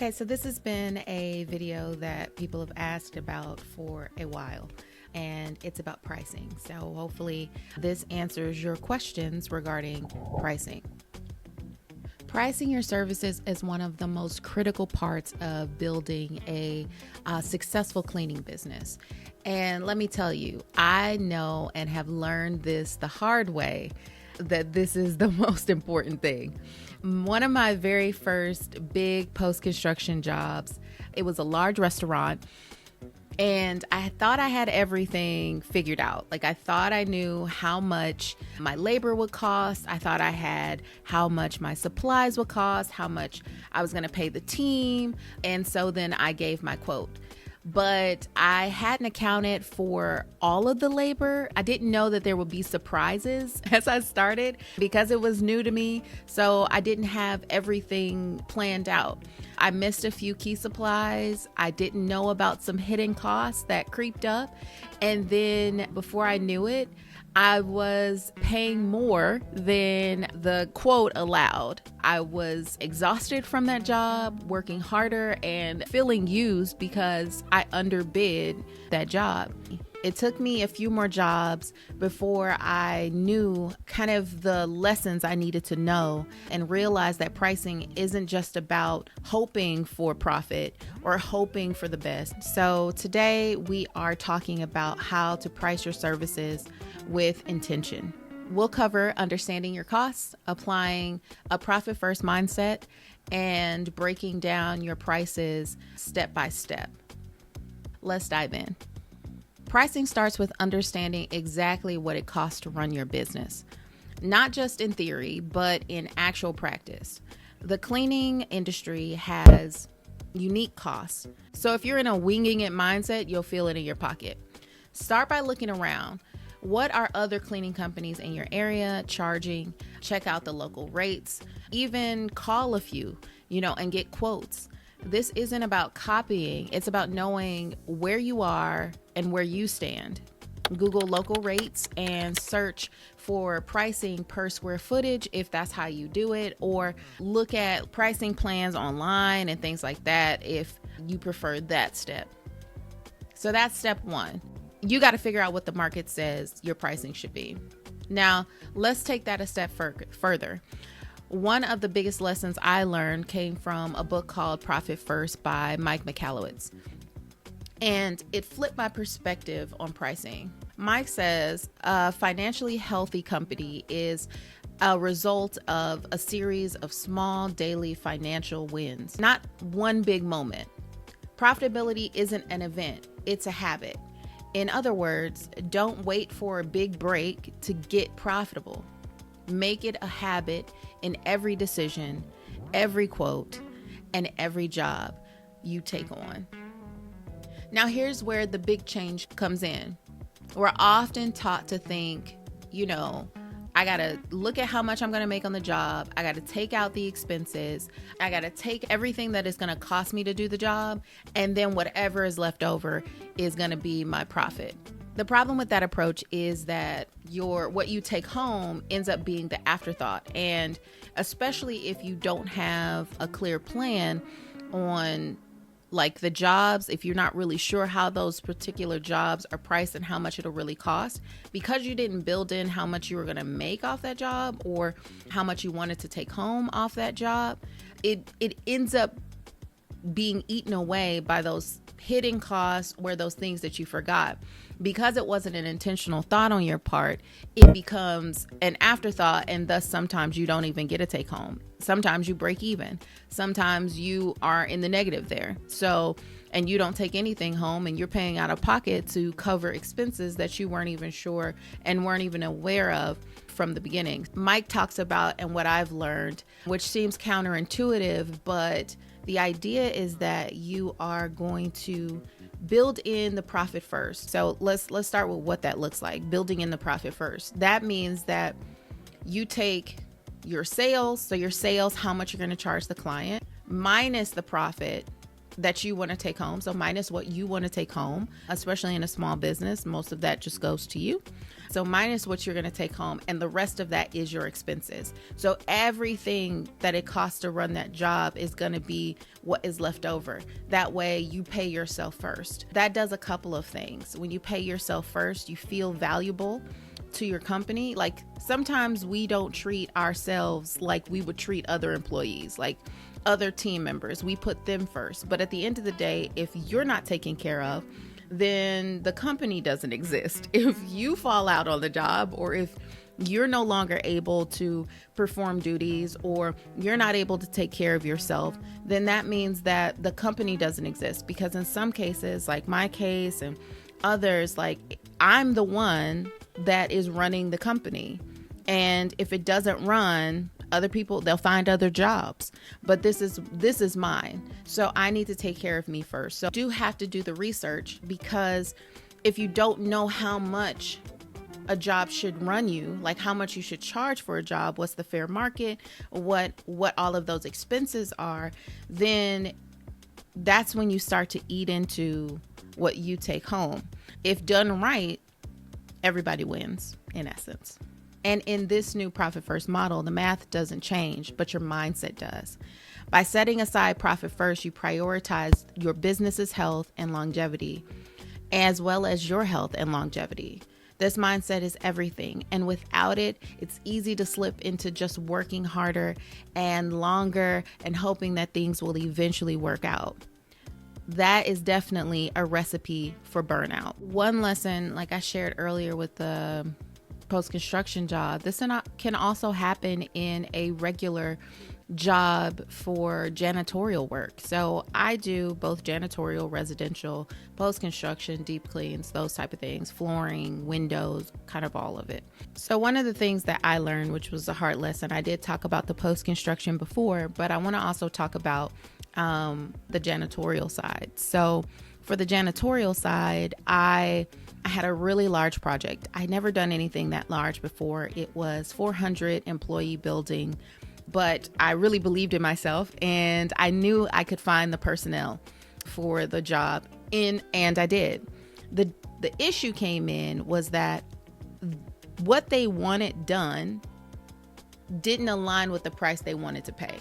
Okay, so this has been a video that people have asked about for a while, and it's about pricing. So hopefully this answers your questions regarding pricing. Pricing your services is one of the most critical parts of building a successful cleaning business. And let me tell you, I know and have learned this the hard way, that this is the most important thing. One of my very first big post-construction jobs, it was a large restaurant, and I thought I had everything figured out. Like, I thought I knew how much my labor would cost. I thought I had how much my supplies would cost, how much I was going to pay the team. And so then I gave my quote. But I hadn't accounted for all of the labor. I didn't know that there would be surprises as I started because it was new to me. So I didn't have everything planned out. I missed a few key supplies. I didn't know about some hidden costs that creeped up. And then before I knew it, I was paying more than the quote allowed. I was exhausted from that job, working harder and feeling used because I underbid that job. It took me a few more jobs before I knew kind of the lessons I needed to know and realized that pricing isn't just about hoping for profit or hoping for the best. So today we are talking about how to price your services with intention. We'll cover understanding your costs, applying a profit first mindset, and breaking down your prices step by step. Let's dive in. Pricing starts with understanding exactly what it costs to run your business, not just in theory, but in actual practice. The cleaning industry has unique costs. So if you're in a winging it mindset, you'll feel it in your pocket. Start by looking around. What are other cleaning companies in your area charging? Check out the local rates. Even call a few, and get quotes. This isn't about copying. It's about knowing where you are and where you stand. Google local rates and search for pricing per square footage if that's how you do it, or look at pricing plans online and things like that if you prefer that step. So that's step one. You got to figure out what the market says your pricing should be. Now, let's take that a step further. One of the biggest lessons I learned came from a book called Profit First by Mike Michalowicz. And it flipped my perspective on pricing. Mike says a financially healthy company is a result of a series of small daily financial wins, not one big moment. Profitability isn't an event, it's a habit. In other words, don't wait for a big break to get profitable. Make it a habit in every decision, every quote, and every job you take on. Now, here's where the big change comes in. We're often taught to think, I got to look at how much I'm going to make on the job. I got to take out the expenses. I got to take everything that is going to cost me to do the job. And then whatever is left over is going to be my profit. The problem with that approach is that what you take home ends up being the afterthought. And especially if you don't have a clear plan on the jobs, if you're not really sure how those particular jobs are priced and how much it'll really cost, because you didn't build in how much you were going to make off that job or how much you wanted to take home off that job, it ends up being eaten away by those hidden costs or those things that you forgot. Because it wasn't an intentional thought on your part, it becomes an afterthought, and thus sometimes you don't even get a take home. Sometimes you break even. Sometimes you are in the negative there. And you don't take anything home, and you're paying out of pocket to cover expenses that you weren't even sure and weren't even aware of from the beginning. Mike talks about, and what I've learned, which seems counterintuitive, but the idea is that you are going to build in the profit first. So let's start with what that looks like, building in the profit first. That means that you take your sales, how much you're going to charge the client, minus the profit, that you want to take home. So minus what you want to take home, especially in a small business, most of that just goes to you. So minus what you're going to take home, and the rest of that is your expenses. So everything that it costs to run that job is going to be what is left over. That way you pay yourself first. That does a couple of things. When you pay yourself first, you feel valuable to your company. Like sometimes we don't treat ourselves like we would treat other employees, like other team members. We put them first. But at the end of the day, if you're not taken care of, then the company doesn't exist. If you fall out on the job, or if you're no longer able to perform duties, or you're not able to take care of yourself, then that means that the company doesn't exist. Because in some cases, like my case and others, like I'm the one that is running the company. And if it doesn't run, other people, they'll find other jobs, but this is mine. So I need to take care of me first. So do have to do the research, because if you don't know how much a job should run you, like how much you should charge for a job, what's the fair market, what all of those expenses are, then that's when you start to eat into what you take home. If done right, everybody wins in essence. And in this new profit first model, the math doesn't change, but your mindset does. By setting aside profit first, you prioritize your business's health and longevity, as well as your health and longevity. This mindset is everything. And without it, it's easy to slip into just working harder and longer and hoping that things will eventually work out. That is definitely a recipe for burnout. One lesson, like I shared earlier with the post-construction job, this can also happen in a regular job for janitorial work. So I do both janitorial, residential, post-construction, deep cleans, those type of things, flooring, windows, kind of all of it. So one of the things that I learned, which was a hard lesson, I did talk about the post-construction before, but I want to also talk about the janitorial side. So for the janitorial side, I had a really large project. I never done anything that large before. It was 400 employee building, but I really believed in myself and I knew I could find the personnel for the job, and I did. The issue came in was that what they wanted done didn't align with the price they wanted to pay.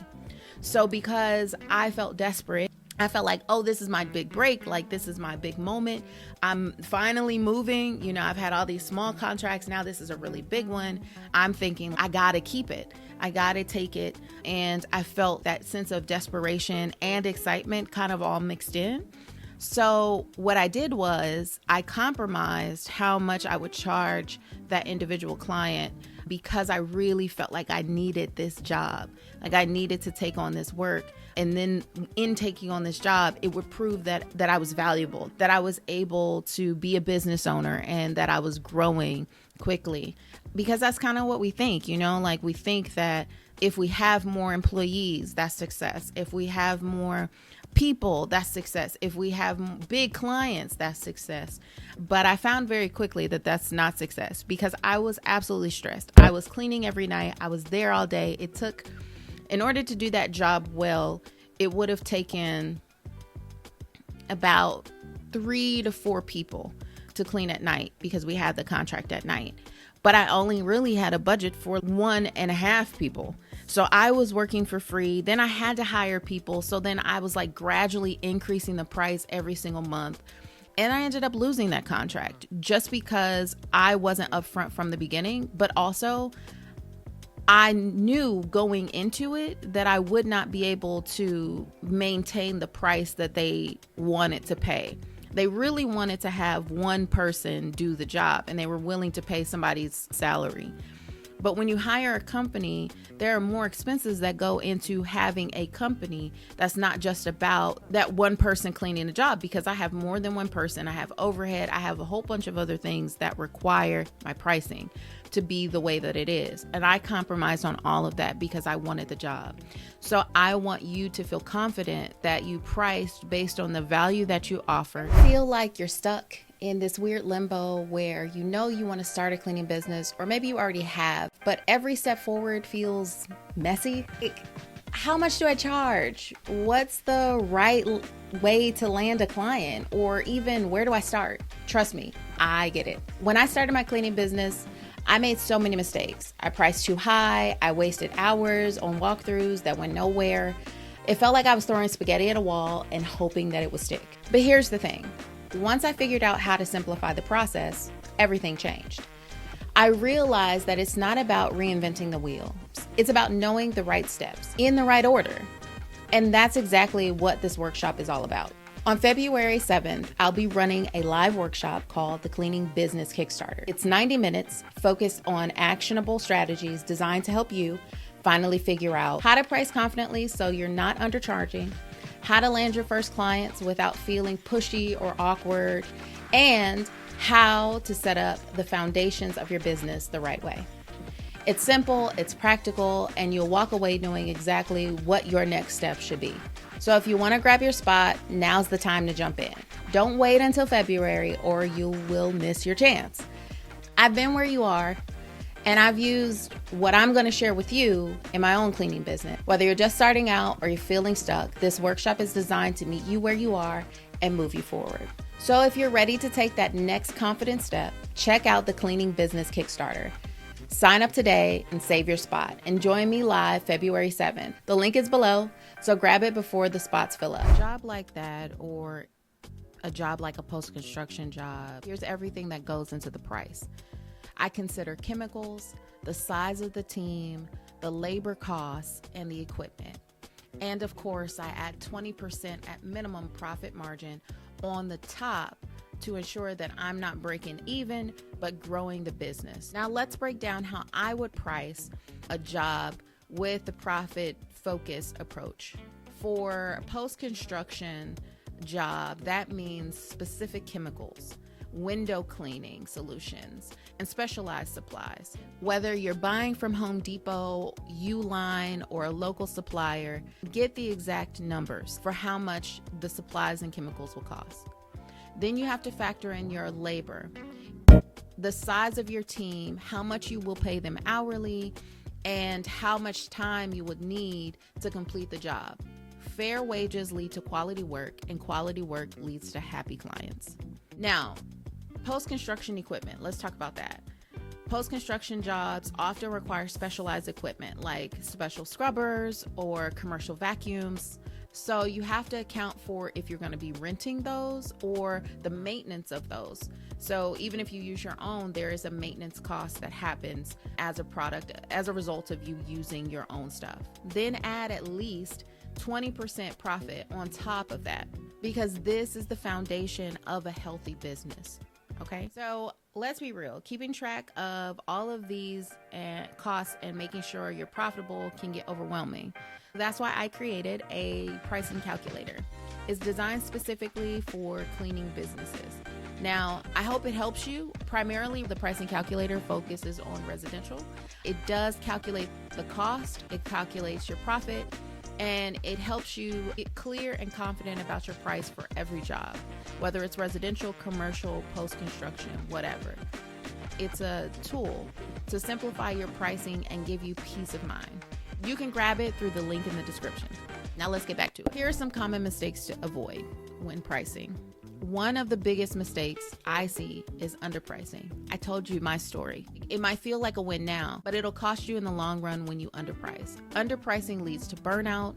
So because I felt desperate, I felt like, oh, this is my big break. Like, this is my big moment. I'm finally moving. You know, I've had all these small contracts. Now this is a really big one. I'm thinking, I got to keep it. I got to take it. And I felt that sense of desperation and excitement kind of all mixed in. So what I did was I compromised how much I would charge that individual client, because I really felt like I needed this job. Like I needed to take on this work. And then in taking on this job, it would prove that I was valuable, that I was able to be a business owner, and that I was growing quickly. Because that's kind of what we think, you know, like we think that if we have more employees, that's success. If we have more people, that's success. If we have big clients, that's success. But I found very quickly that that's not success, because I was absolutely stressed. I was cleaning every night. I was there all day. In order to do that job well, it would have taken about 3 to 4 people to clean at night, because we had the contract at night. But I only really had a budget for 1.5 people. So I was working for free. Then I had to hire people. So then I was like gradually increasing the price every single month. And I ended up losing that contract just because I wasn't upfront from the beginning. But also, I knew going into it that I would not be able to maintain the price that they wanted to pay. They really wanted to have one person do the job, and they were willing to pay somebody's salary. But when you hire a company, there are more expenses that go into having a company that's not just about that one person cleaning the job, because I have more than one person. I have overhead. I have a whole bunch of other things that require my pricing to be the way that it is. And I compromised on all of that because I wanted the job. So I want you to feel confident that you priced based on the value that you offer. Feel like you're stuck in this weird limbo where you know you want to start a cleaning business, or maybe you already have, but every step forward feels messy. How much do I charge? What's the right way to land a client? Or even where do I start? Trust me, I get it. When I started my cleaning business, I made so many mistakes. I priced too high. I wasted hours on walkthroughs that went nowhere. It felt like I was throwing spaghetti at a wall and hoping that it would stick. But here's the thing. Once I figured out how to simplify the process, everything changed. I realized that it's not about reinventing the wheel. It's about knowing the right steps in the right order. And that's exactly what this workshop is all about. On February 7th, I'll be running a live workshop called the Cleaning Business Kickstarter. It's 90 minutes focused on actionable strategies designed to help you finally figure out how to price confidently so you're not undercharging, how to land your first clients without feeling pushy or awkward, and how to set up the foundations of your business the right way. It's simple, it's practical, and you'll walk away knowing exactly what your next step should be. So if you want to grab your spot, now's the time to jump in. Don't wait until February or you will miss your chance. I've been where you are, and I've used what I'm going to share with you in my own cleaning business. Whether you're just starting out or you're feeling stuck, this workshop is designed to meet you where you are and move you forward. So if you're ready to take that next confident step, check out the Cleaning Business Kickstarter. Sign up today and save your spot. And join me live February 7th. The link is below, so grab it before the spots fill up. A job like that, or a job like a post-construction job, here's everything that goes into the price. I consider chemicals, the size of the team, the labor costs, and the equipment. And of course, I add 20% at minimum profit margin on the top to ensure that I'm not breaking even, but growing the business. Now let's break down how I would price a job with the profit-focused approach. For a post-construction job, that means specific chemicals, window cleaning solutions, and specialized supplies. Whether you're buying from Home Depot, Uline, or a local supplier, get the exact numbers for how much the supplies and chemicals will cost. Then you have to factor in your labor, the size of your team, how much you will pay them hourly, and how much time you would need to complete the job. Fair wages lead to quality work, and quality work leads to happy clients. Now, post-construction equipment, let's talk about that. Post-construction jobs often require specialized equipment like special scrubbers or commercial vacuums. So you have to account for if you're going to be renting those or the maintenance of those. So even if you use your own, there is a maintenance cost that happens as a result of you using your own stuff. Then add at least 20% profit on top of that, because this is the foundation of a healthy business. Okay, so let's be real. Keeping track of all of these costs and making sure you're profitable can get overwhelming. That's why I created a pricing calculator. It's designed specifically for cleaning businesses. Now, I hope it helps you. Primarily, the pricing calculator focuses on residential. It does calculate the cost, it calculates your profit, and it helps you get clear and confident about your price for every job, whether it's residential, commercial, post-construction, whatever. It's a tool to simplify your pricing and give you peace of mind. You can grab it through the link in the description. Now let's get back to it. Here are some common mistakes to avoid when pricing. One of the biggest mistakes I see is underpricing. I told you my story. It might feel like a win now, but it'll cost you in the long run when you underprice. Underpricing leads to burnout.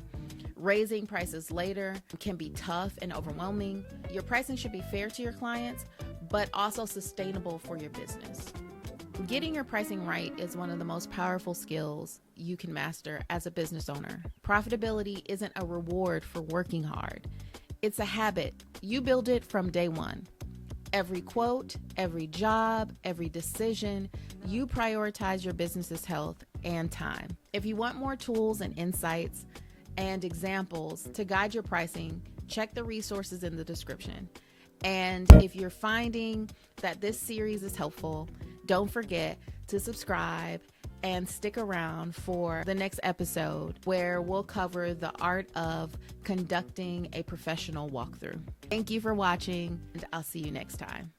Raising prices later can be tough and overwhelming. Your pricing should be fair to your clients, but also sustainable for your business. Getting your pricing right is one of the most powerful skills you can master as a business owner. Profitability isn't a reward for working hard. It's a habit. You build it from day one. Every quote, every job, every decision, you prioritize your business's health and time. If you want more tools and insights and examples to guide your pricing, check the resources in the description. And if you're finding that this series is helpful, don't forget to subscribe and stick around for the next episode where we'll cover the art of conducting a professional walkthrough. Thank you for watching, and I'll see you next time.